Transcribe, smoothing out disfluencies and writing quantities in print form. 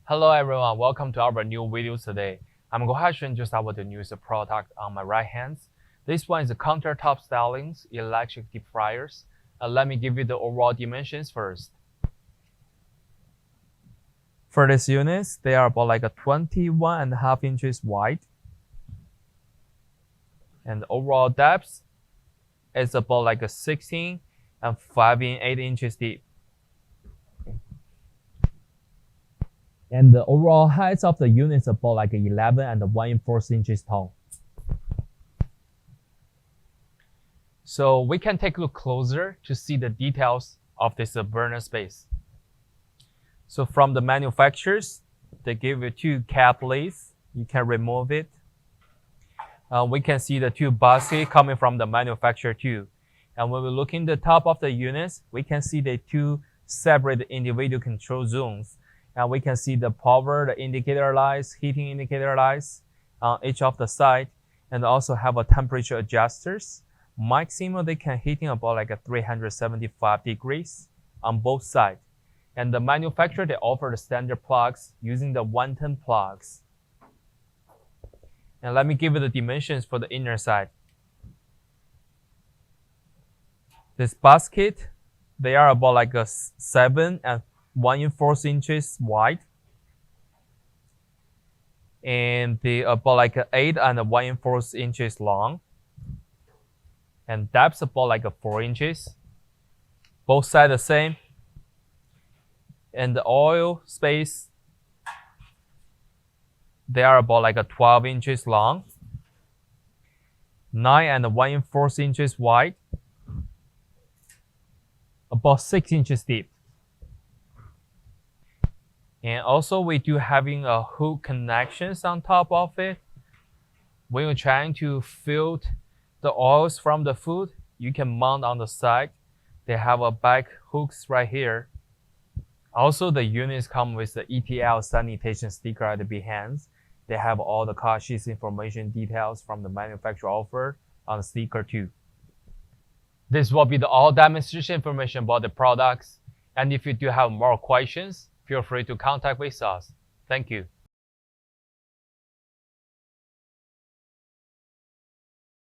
Hello everyone, welcome to our new video today. I'm going to introduce our newest product on my right hand. This one is the countertop stylings electric deep fryers. Let me give you the overall dimensions first. For these units, they are about like a 21.5 inches wide. And the overall depth is about like a 16 and 5.8 inches deep. And the overall height of the unit is about like 11 and 1/4 inches tall. So we can take a look closer to see the details of this burner space. So from the manufacturers, they give you two cap lids. You can remove it. We can see the two baskets coming from the manufacturer too. And when we look in the top of the units, we can see the two separate individual control zones. And we can see the power, the indicator lights, heating indicator lights on each of the side, and also have a temperature adjusters. Maximum they can heating about like a 375 degrees on both sides. And the manufacturer, they offer the standard plugs using the 110 plugs. And let me give you the dimensions for the inner side. This basket, they are about like a 7 and 1/4 inches wide, and they about like 8 and 1/4 inches long, and depth about like 4 inches. Both sides the same, and the oil space, they are about like 12 inches long, 9 and 1/4 inches wide, about 6 inches deep. And also we do having a hook connections on top of it. When you're trying to filter the oils from the food, you can mount on the side. They have a back hooks right here. Also, the units come with the ETL sanitation sticker at the behind. They have all the car sheets information details from the manufacturer offer on the sticker too. This will be the all demonstration information about the products. And if you do have more questions, feel free to contact with us. Thank you.